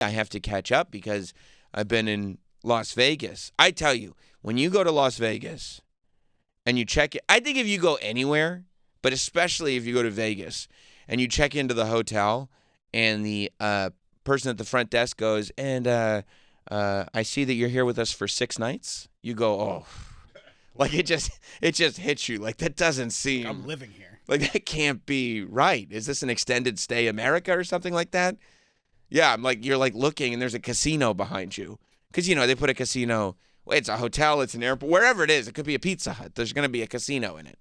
I have to catch up because I've been in Las Vegas. I tell you, when you go to Las Vegas and you check it, I think if you go anywhere, but especially if you go to Vegas and you check into the hotel and the person at the front desk goes, and I see that you're here with us for 6 nights. You go, oh, like it just hits you. Like that doesn't seem. I'm living here. Like that can't be right. Is this an extended stay America or something like that? Yeah, I'm like, you're like looking and there's a casino behind you. Because, they put a casino, it's a hotel, it's an airport, wherever it is. It could be a Pizza Hut. There's going to be a casino in it.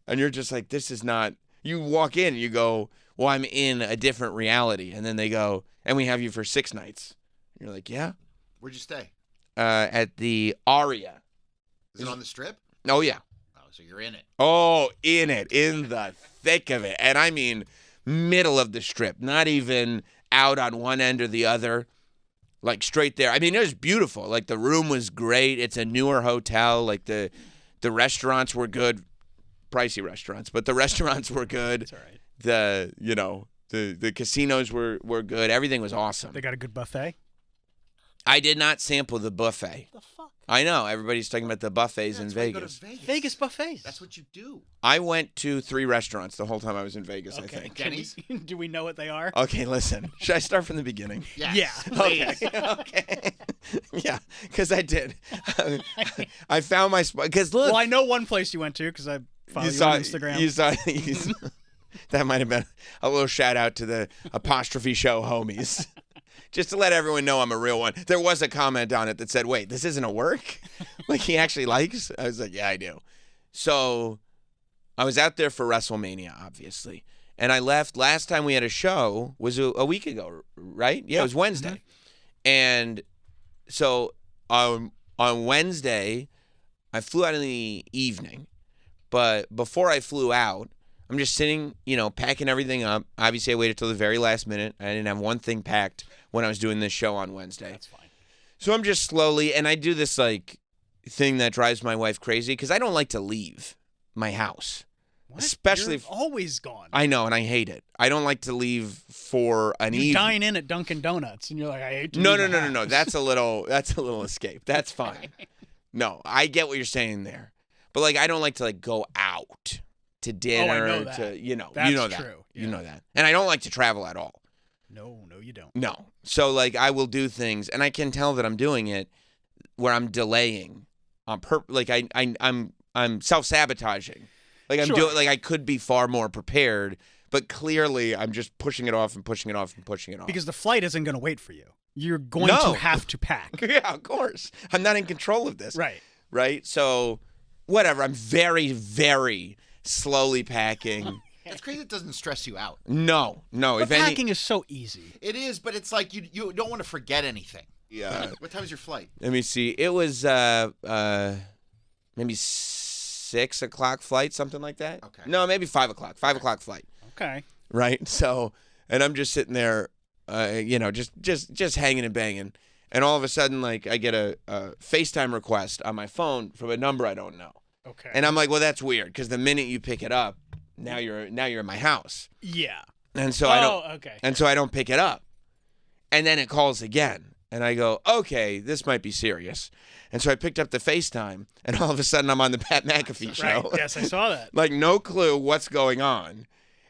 And you're just like, this is not, you walk in and you go, well, I'm in a different reality. And then they go, and we have you for 6 nights. And you're like, yeah. Where'd you stay? At the Aria. Is it on the Strip? Oh, yeah. Oh, so you're in it. Oh, in it, in the thick of it. And I mean, middle of the Strip, not even out on one end or the other, like straight there. I mean, it was beautiful. Like the room was great. It's a newer hotel. Like the restaurants were good, pricey restaurants, but the restaurants were good. That's all right. The casinos were good. Everything was awesome. They got a good buffet? I did not sample the buffet. What the fuck? I know. Everybody's talking about the buffets in That's why you go to Vegas. Vegas buffets. That's what you do. I went to 3 restaurants the whole time I was in Vegas, Okay. I think. Denny's? Do we know what they are? Okay, listen. Should I start from the beginning? Yes. Yeah. Please. Okay. Yeah, because I did. I found my spot. Because look. Well, I know one place you went to because I follow you on Instagram. You saw that might have been a little shout out to the apostrophe show homies. Just to let everyone know I'm a real one. There was a comment on it that said, wait, this isn't a work? Like he actually likes? I was like, yeah, I do. So I was out there for WrestleMania, obviously. And I left. Last time we had a show was a week ago, right? Yeah, it was Wednesday. Mm-hmm. And so on Wednesday, I flew out in the evening. But before I flew out, I'm just sitting, packing everything up. Obviously, I waited till the very last minute. I didn't have one thing packed when I was doing this show on Wednesday. That's fine. So I'm just slowly, and I do this thing that drives my wife crazy because I don't like to leave my house. What? Especially You're always gone. I know, and I hate it. I don't like to leave for an evening. You dine in at Dunkin' Donuts, and you're like, I hate to No. That's a little escape. That's fine. No, I get what you're saying there, but I don't like to go out to dinner. Oh, I know that. To That's you know that. true. You Yeah. know that, and I don't like to travel at all. No, you don't. No. So I will do things, and I can tell that I'm doing it where I'm delaying on I'm self-sabotaging. I'm Sure. doing I could be far more prepared, but clearly I'm just pushing it off and pushing it off and pushing it off. Because the flight isn't going to wait for you. You're going No. to have to pack. Yeah, of course. I'm not in control of this. Right. Right? So whatever, I'm very, very slowly packing. It's crazy it doesn't stress you out. No. But packing is so easy. It is, but it's like you don't want to forget anything. Yeah. What time is your flight? Let me see. It was maybe 6 o'clock flight, something like that. Okay. No, maybe 5 o'clock. 5 o'clock flight. Okay. Right. So, and I'm just sitting there, just hanging and banging, and all of a sudden, I get a FaceTime request on my phone from a number I don't know. Okay. And I'm like, well, that's weird because the minute you pick it up, now you're in my house. Yeah. And so I don't. Okay. And so I don't pick it up, and then it calls again. And I go, okay, this might be serious. And so I picked up the FaceTime, and all of a sudden I'm on the Pat McAfee show. Right. Yes, I saw that. No clue what's going on.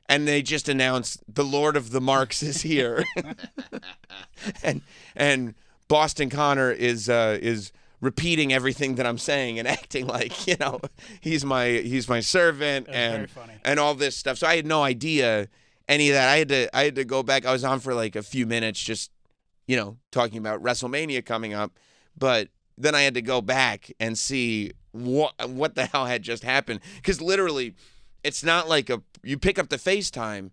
And they just announced the Lord of the Marks is here. and Boston Connor is repeating everything that I'm saying and acting like, he's my servant That's very funny. and all this stuff. So I had no idea any of that. I had to go back. I was on for a few minutes just talking about WrestleMania coming up, but then I had to go back and see what the hell had just happened. Because literally, it's not like you pick up the FaceTime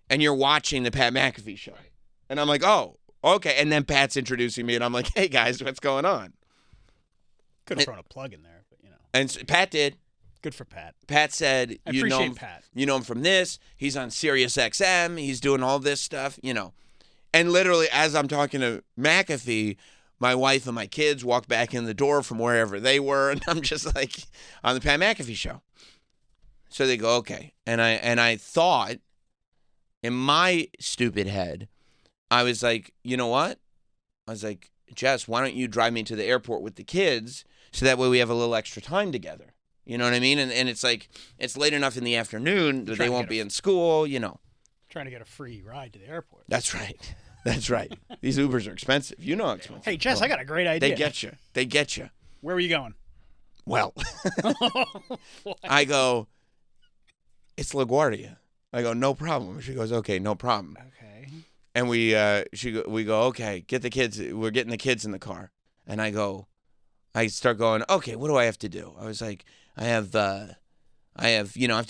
and you're watching the Pat McAfee show. Right. And I'm like, oh, okay. And then Pat's introducing me, and I'm like, hey, guys, what's going on? Could have thrown a plug in there, but And so Pat did. Good for Pat. Pat said, I you know appreciate him, Pat. You know him from this. He's on SiriusXM. He's doing all this stuff, And literally, as I'm talking to McAfee, my wife and my kids walk back in the door from wherever they were, and I'm just on the Pat McAfee show. So they go, okay. And I thought, in my stupid head, I was like, you know what? I was like, Jess, why don't you drive me to the airport with the kids so that way we have a little extra time together? You know what I mean? And it's like, it's late enough in the afternoon that they won't be in school, you know. Trying to get a free ride to the airport. That's right. That's right. These Ubers are expensive. You know how expensive. Hey, Jess, I got a great idea. They get you. Where were you going? Well, I go, it's LaGuardia. I go, no problem. She goes, okay, no problem. Okay. And we go, okay, get the kids. We're getting the kids in the car. And I start going, okay, what do I have to do? I was like, I have to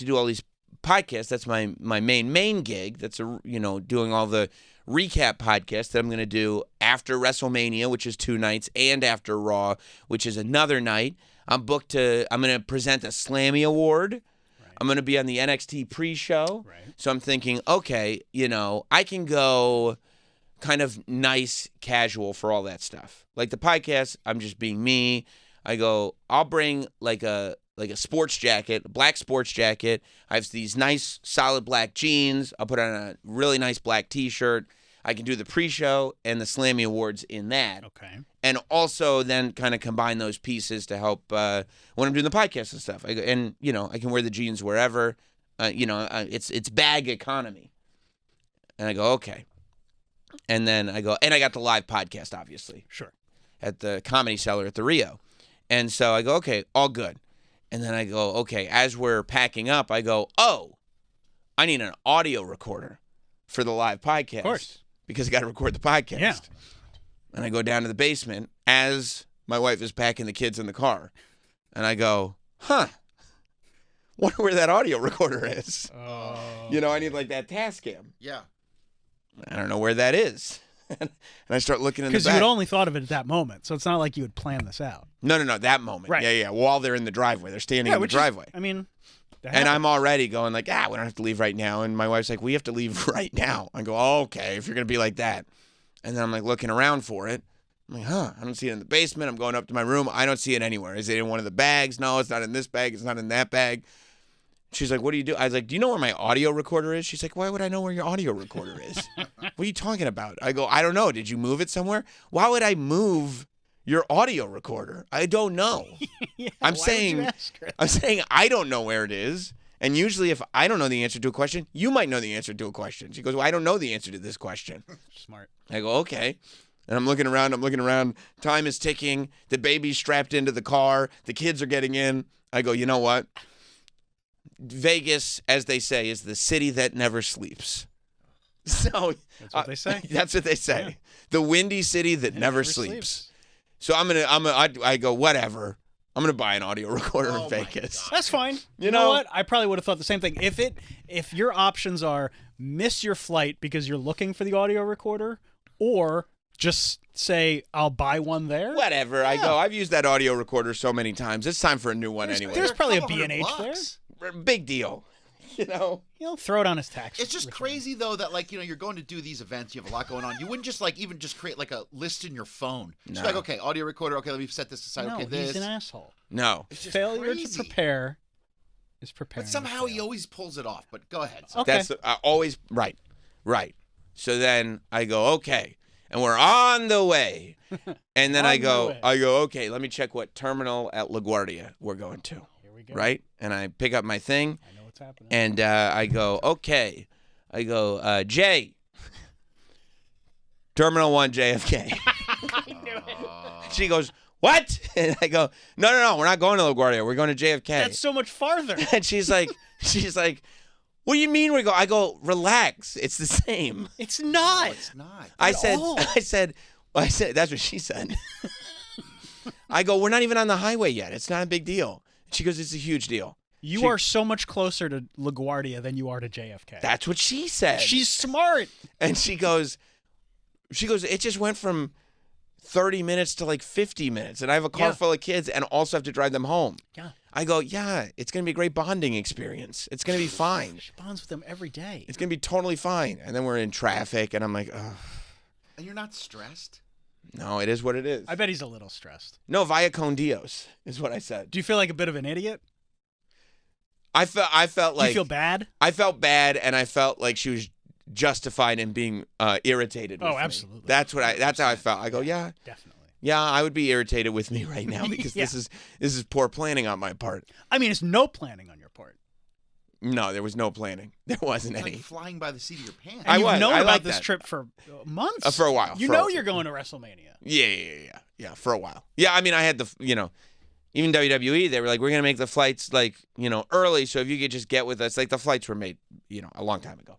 do all these podcasts. That's my main gig. That's doing all the recap podcasts that I'm going to do after WrestleMania, which is 2 nights, and after Raw, which is another night. I'm going to present a Slammy Award. Right. I'm going to be on the NXT pre-show. Right. So I'm thinking, okay, I can go kind of nice, casual for all that stuff. Like the podcast, I'm just being me. I go, I'll bring like a sports jacket, a black sports jacket. I have these nice, solid black jeans. I'll put on a really nice black T-shirt. I can do the pre-show and the Slammy Awards in that. Okay. And also then kind of combine those pieces to help when I'm doing the podcast and stuff. I can wear the jeans wherever. It's bag economy. And I go, okay. And then I go, and I got the live podcast, obviously. Sure. At the Comedy Cellar at the Rio. And so I go, okay, all good. And then I go, okay, as we're packing up, I go, oh, I need an audio recorder for the live podcast. Of course. Because I got to record the podcast. Yeah. And I go down to the basement as my wife is packing the kids in the car. And I go, wonder where that audio recorder is. Oh. I need like that Tascam. Yeah. I don't know where that is. And I start looking in the back. Because you had only thought of it at that moment, so it's not like you would plan this out. No, that moment. Right. Yeah. While they're in the driveway. They're standing in the driveway. And I'm already going like, we don't have to leave right now. And my wife's like, we have to leave right now. I go, oh, okay, if you're going to be like that. And then I'm like looking around for it. I'm like, I don't see it in the basement. I'm going up to my room. I don't see it anywhere. Is it in one of the bags? No, it's not in this bag. It's not in that bag. She's like, what do you do? I was like, do you know where my audio recorder is? She's like, why would I know where your audio recorder is? What are you talking about? I go, I don't know. Did you move it somewhere? Why would I move your audio recorder? I don't know. Yeah, I'm saying I don't know where it is. And usually if I don't know the answer to a question, you might know the answer to a question. She goes, well, I don't know the answer to this question. Smart. I go, okay. And I'm looking around. Time is ticking. The baby's strapped into the car. The kids are getting in. I go, you know what? Vegas, as they say, is the city that never sleeps. So that's what they say. That's what they say. Yeah. The windy city that never sleeps. So I go, whatever. I'm gonna buy an audio recorder in Vegas. That's fine. You know what? I probably would have thought the same thing. If your options are miss your flight because you're looking for the audio recorder, or just say I'll buy one there. Whatever. Yeah. I go. I've used that audio recorder so many times. It's time for a new one anyway. There's probably a B&H there. Big deal. He'll throw it on his tax. It's just crazy though that you're going to do these events, you have a lot going on. You wouldn't just even just create like a list in your phone. No. Just okay, audio recorder, okay, let me set this aside. No, okay, this. He's an asshole. No. It's just failure crazy. To prepare is preparing. But somehow he always pulls it off. But go ahead. Okay. That's always right. So then I go, okay. And we're on the way. And then I go, okay, let me check what terminal at LaGuardia we're going to. Here we go. Right? And I pick up my thing. I know what's happening. And I go, okay. I go, Jay. Terminal 1 JFK. I knew it. She goes, what? And I go, no, we're not going to LaGuardia. We're going to JFK. That's so much farther. And she's like, what do you mean we go? I go, relax. It's the same. It's not. No, it's not. I said, that's what she said. I go, we're not even on the highway yet. It's not a big deal. She goes, it's a huge deal. You are so much closer to LaGuardia than you are to JFK. That's what she said. She's smart. And she goes, it just went from 30 minutes to like 50 minutes. And I have a car full of kids and also have to drive them home. Yeah. I go, it's going to be a great bonding experience. It's going to be fine. She bonds with them every day. It's going to be totally fine. And then we're in traffic, and I'm like, ugh. And you're not stressed? No, it is what it is. I bet he's a little stressed. No, via con Dios is what I said. Do you feel like a bit of an idiot? I felt like... Do you feel bad? I felt bad, and I felt like she was justified in being irritated with me. Absolutely. That's how I felt. I go, yeah. Definitely. Yeah, I would be irritated with me right now because Yeah. this is poor planning on my part. I mean, it's no planning on your part. No, there was no planning. There wasn't It's any. like flying by the seat of your pants. And you've known I about like this that. trip for months. For a while. You're going to WrestleMania. Yeah, for a while. Yeah, I mean, I had even WWE, they were like, we're going to make the flights, like, early, so if you could just get with us. Like, the flights were made, a long time ago.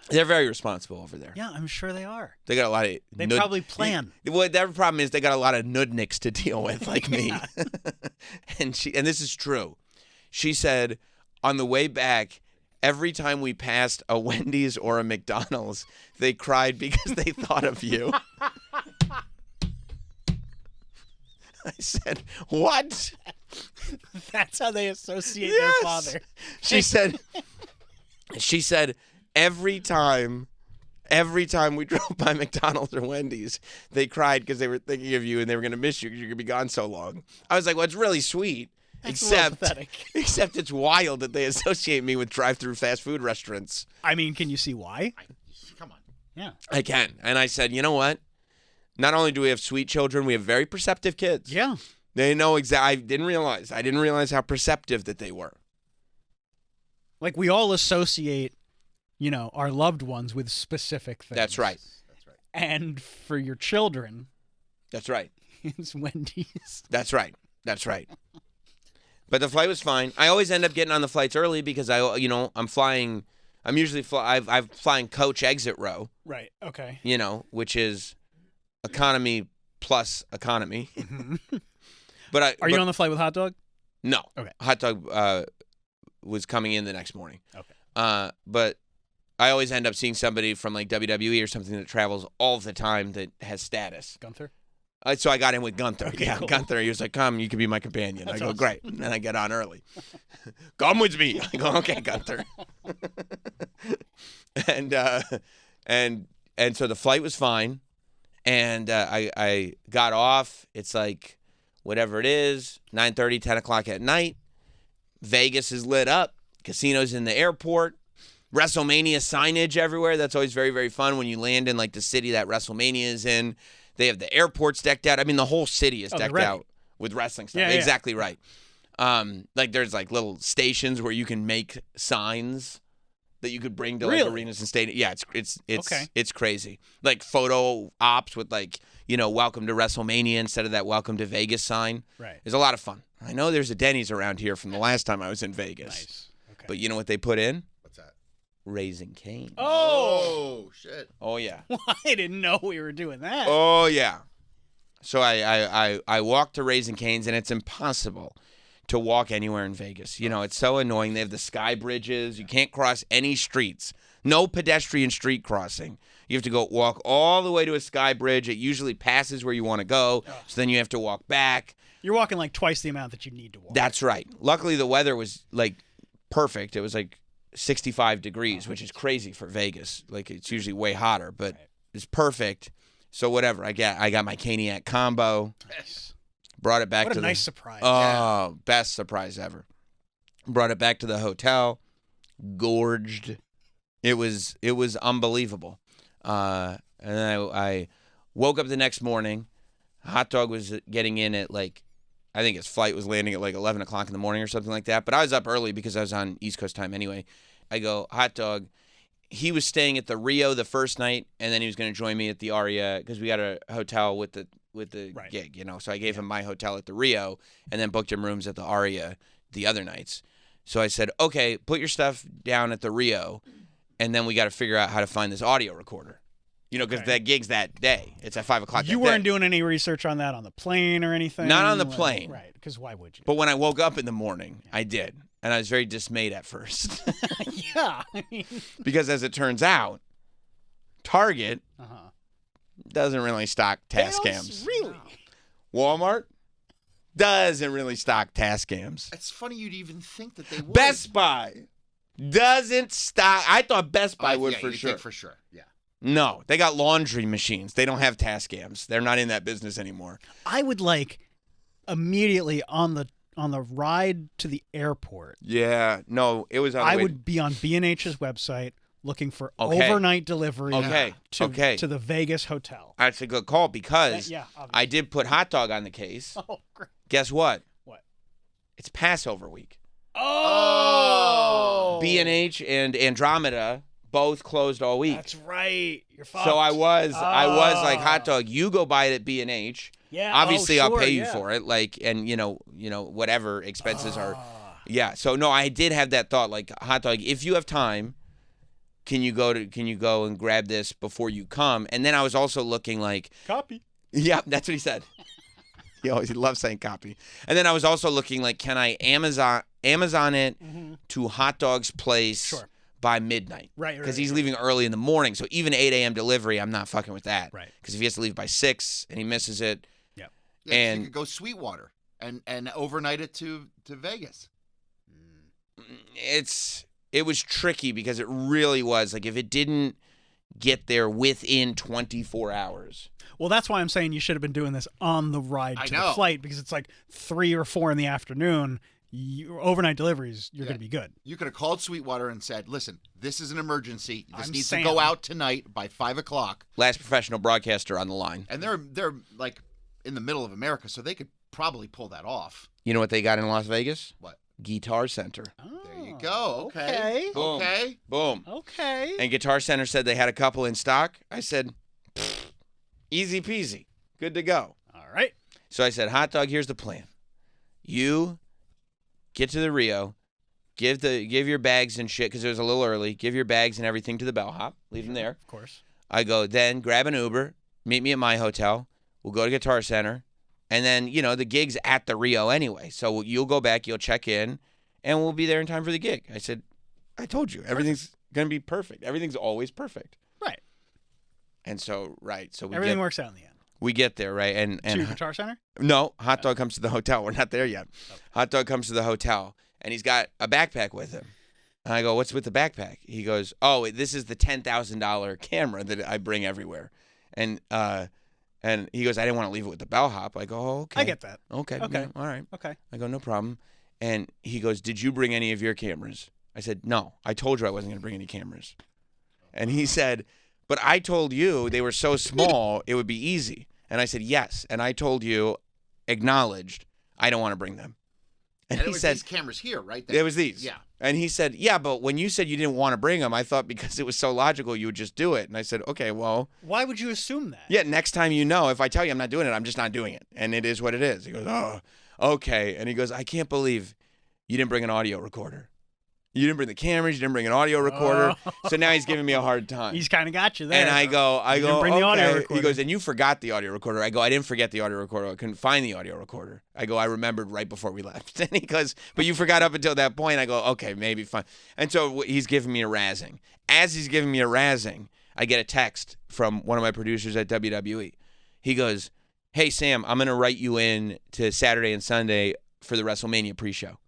They're very responsible over there. Yeah, I'm sure they are. They got a lot of... They probably plan. Well, their problem is they got a lot of nudniks to deal with, like me. And this is true. She said, on the way back, every time we passed a Wendy's or a McDonald's, they cried because they thought of you. I said, what? That's how they associate Yes. their father. She said, every time we drove by McDonald's or Wendy's, they cried because they were thinking of you and they were going to miss you because you're going to be gone so long. I was like, well, it's really sweet. That's a little pathetic. Except it's wild that they associate me with drive-through fast food restaurants. I mean, can you see why? Come on. Yeah. I can. And I said, you know what? Not only do we have sweet children, we have very perceptive kids. Yeah. They know exactly. I didn't realize how perceptive that they were. Like, we all associate, our loved ones with specific things. That's right. And for your children, That's right. it's Wendy's. That's right. But the flight was fine. I always end up getting on the flights early because I'm flying. I'm usually I'm flying coach exit row. Right. Okay. Which is economy plus economy. Mm-hmm. Are you on the flight with Hot Dog? No. Okay. Hot Dog was coming in the next morning. Okay. But I always end up seeing somebody from like WWE or something that travels all the time that has status. Gunther? So I got in with Gunther. Okay, Yeah, cool. Gunther. He was like, come, you can be my companion. That's I go, awesome. great. And then I get on early. Come with me. I go, okay, Gunther. and so the flight was fine. And I got off. It's like whatever it is, 9:30, 10 o'clock at night. Vegas is lit up. Casinos in the airport. WrestleMania signage everywhere. That's always very, very fun when you land in like the city that WrestleMania is in. They have the airports decked out. I mean, the whole city is decked out with wrestling stuff. Yeah, exactly right. Like there's like little stations where you can make signs that you could bring to like Really? arenas and stadiums. Yeah, Okay. it's crazy. Like photo ops with like, welcome to WrestleMania instead of that welcome to Vegas sign. Right. It's a lot of fun. I know there's a Denny's around here from the last time I was in Vegas. Nice. Okay. But you know what they put in? What's that? Raising Cane's. Oh! Shit. Oh yeah. I didn't know we were doing that. Oh yeah. So I walked to Raising Cane's, and it's impossible to walk anywhere in Vegas. It's so annoying. They have the sky bridges. You can't cross any streets. No pedestrian street crossing. You have to walk all the way to a sky bridge. It usually passes where you want to go, so then you have to walk back. You're walking like twice the amount that you need to walk. That's right. Luckily, the weather was like perfect. It was like 65 degrees, which is crazy for Vegas. Like it's usually way hotter, but it's perfect. So whatever. I got my Caniac combo. Yes. Brought it back What to a nice surprise. Oh, best surprise ever. Brought it back to the hotel. Gorged. It was unbelievable. And then I woke up the next morning. Hot Dog was getting in at I think his flight was landing at 11 o'clock in the morning or something like that. But I was up early because I was on East Coast time anyway. I go, Hot Dog. He was staying at the Rio the first night, and then he was going to join me at the Aria because we got a hotel with the Right. gig, So I gave him my hotel at the Rio and then booked him rooms at the Aria the other nights. So I said, okay, put your stuff down at the Rio, and then we got to figure out how to find this audio recorder. Because that gig's that day. It's at 5 o'clock. You weren't doing any research on that on the plane or anything? Not on the plane. Right, because why would you? But when I woke up in the morning, I did. And I was very dismayed at first. Yeah. Because as it turns out, Target doesn't really stock Tascams. Really? Walmart doesn't really stock Tascams. It's funny you'd even think that they would. Best Buy doesn't stock. I thought Best Buy would yeah, for you'd sure. think for sure. Yeah. No, they got laundry machines. They don't have Tascams. They're not in that business anymore. I would immediately on the ride to the airport. Yeah, no, it was on. I would be on B&H's website looking for Okay. overnight delivery Okay. to the Vegas hotel. That's a good call because Yeah, obviously. I did put hot dog on the case. Oh, great. Guess what? What? It's Passover week. Oh! B&H and Andromeda both closed all week. That's right. You're fucked. So I was like, hot dog, you go buy it at B&H. Yeah. Obviously, I'll I'll pay you yeah. for it. Like, and you know, whatever expenses are. Yeah. So no, I did have that thought. Like, hot dog, if you have time, can you go and grab this before you come? And then I was also looking like, Copy. yeah, that's what he said. He loves saying copy. And then I was also looking like, can I Amazon it to Hot Dog's place by midnight? Right. Because he's leaving early in the morning. So even 8 a.m. delivery, I'm not fucking with that. Right. Because if he has to leave by 6 and he misses it. Yep. Yeah, And you could go Sweetwater and overnight it to Vegas. It was tricky because it really was. Like, if it didn't get there within 24 hours. Well, that's why I'm saying you should have been doing this on the ride to the flight, because it's like 3 or 4 in the afternoon. Overnight deliveries, you're going to be good. You could have called Sweetwater and said, listen, this is an emergency. This needs Sam. to go out tonight by 5 o'clock. Last professional broadcaster on the line. And they're like in the middle of America, so they could probably pull that off. You know what they got in Las Vegas? What? Guitar Center. There you go. Okay. Boom. Okay. Boom. Okay. And Guitar Center said they had a couple in stock. I said, easy peasy. Good to go. All right. So I said, hot dog, here's the plan. You get to the Rio, give your bags and shit, because it was a little early. Give your bags and everything to the bellhop. Leave them there. Of course. I go, then grab an Uber, meet me at my hotel. We'll go to Guitar Center. And then, the gig's at the Rio anyway. So you'll go back, you'll check in, and we'll be there in time for the gig. I said, I told you, everything's going to be perfect. Everything's always perfect. Right. And so, so everything works out in the end. We get there, right? And to Guitar Center? No, Hot Dog comes to the hotel. We're not there yet. Okay. Hot Dog comes to the hotel, and he's got a backpack with him. And I go, what's with the backpack? He goes, oh, this is the $10,000 camera that I bring everywhere. And he goes, I didn't want to leave it with the bellhop. I go, oh, okay. I get that. Okay. Okay. All right. Okay. I go, no problem. And he goes, did you bring any of your cameras? I said, no. I told you I wasn't going to bring any cameras. And he said, but I told you they were so small it would be easy. And I said, yes. And I told you, acknowledged, I don't want to bring them. And he it was said, these cameras here, right? There was these. Yeah. And he said, yeah, but when you said you didn't want to bring them, I thought because it was so logical you would just do it. And I said, okay, well. Why would you assume that? Yeah, next time if I tell you I'm not doing it, I'm just not doing it. And it is what it is. He goes, oh, okay. And he goes, I can't believe you didn't bring an audio recorder. You didn't bring the cameras. You didn't bring an audio recorder. So now he's giving me a hard time. He's kind of got you there. And I go, didn't bring the audio okay. recorder. He goes, and you forgot the audio recorder. I go, I didn't forget the audio recorder. I couldn't find the audio recorder. I go, I remembered right before we left. And he goes, but you forgot up until that point. I go, okay, maybe fine. And so he's giving me a razzing. As he's giving me a razzing, I get a text from one of my producers at WWE. He goes, hey, Sam, I'm going to write you in to Saturday and Sunday for the WrestleMania pre-show.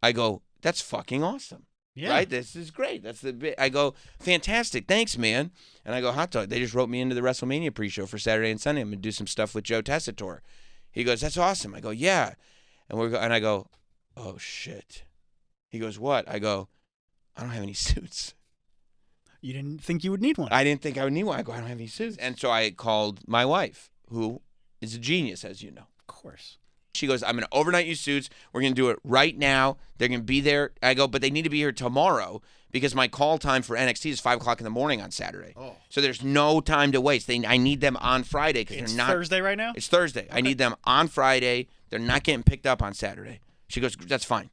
I go, that's fucking awesome. Yeah. Right? This is great. That's the bit. I go, fantastic. Thanks, man. And I go, hot dog. They just wrote me into the WrestleMania pre-show for Saturday and Sunday. I'm going to do some stuff with Joe Tessitore. He goes, that's awesome. I go, yeah. And I go, oh, shit. He goes, what? I go, I don't have any suits. You didn't think you would need one. I didn't think I would need one. I go, I don't have any suits. And so I called my wife, who is a genius, as you know. Of course. She goes, I'm going to overnight you suits. We're going to do it right now. They're going to be there. I go, but they need to be here tomorrow because my call time for NXT is 5 o'clock in the morning on Saturday. Oh. So there's no time to waste. I need them on Friday because they're not. It's Thursday right now? It's Thursday. Okay. I need them on Friday. They're not getting picked up on Saturday. She goes, that's fine.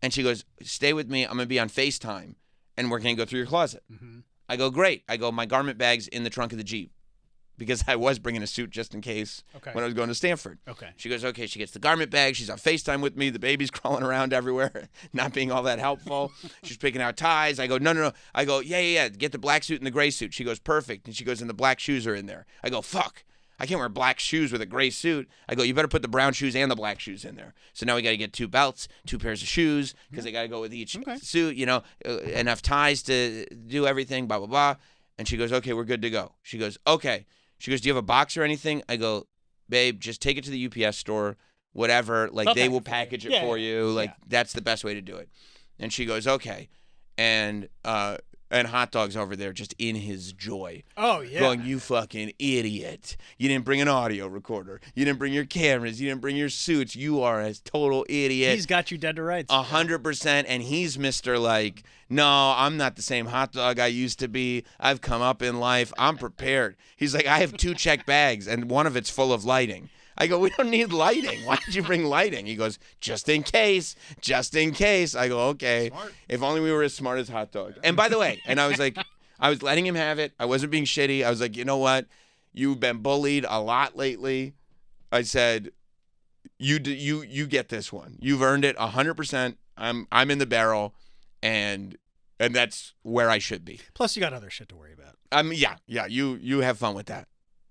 And she goes, stay with me. I'm going to be on FaceTime and we're going to go through your closet. Mm-hmm. I go, great. I go, my garment bag's in the trunk of the Jeep. Because I was bringing a suit just in case when I was going to Stanford. Okay. She goes, okay. She gets the garment bag. She's on FaceTime with me. The baby's crawling around everywhere, not being all that helpful. She's picking out ties. I go, no. I go, yeah. Get the black suit and the gray suit. She goes, perfect. And she goes, and the black shoes are in there. I go, fuck. I can't wear black shoes with a gray suit. I go, you better put the brown shoes and the black shoes in there. So now we got to get 2 belts, 2 pairs of shoes, because they got to go with each suit, enough ties to do everything, blah, blah, blah. And she goes, okay, we're good to go. She goes, okay. She goes, do you have a box or anything? I go, babe, just take it to the UPS store, whatever. Like, they will package it for you. Like, that's the best way to do it. And she goes, okay. And And Hot Dog's over there just in his joy. Oh, yeah. Going, you fucking idiot. You didn't bring an audio recorder. You didn't bring your cameras. You didn't bring your suits. You are a total idiot. He's got you dead to rights. 100%. And he's Mr. like, no, I'm not the same Hot Dog I used to be. I've come up in life. I'm prepared. He's like, I have 2 check bags, and one of it's full of lighting. I go, we don't need lighting. Why did you bring lighting? He goes, just in case. Just in case. I go, okay. Smart. If only we were as smart as Hot Dog. And by the way, and I was like, I was letting him have it. I wasn't being shitty. I was like, you know what? You've been bullied a lot lately. I said, you get this one. You've earned it 100%. I'm in the barrel, and that's where I should be. Plus, you got other shit to worry about. Yeah. You have fun with that.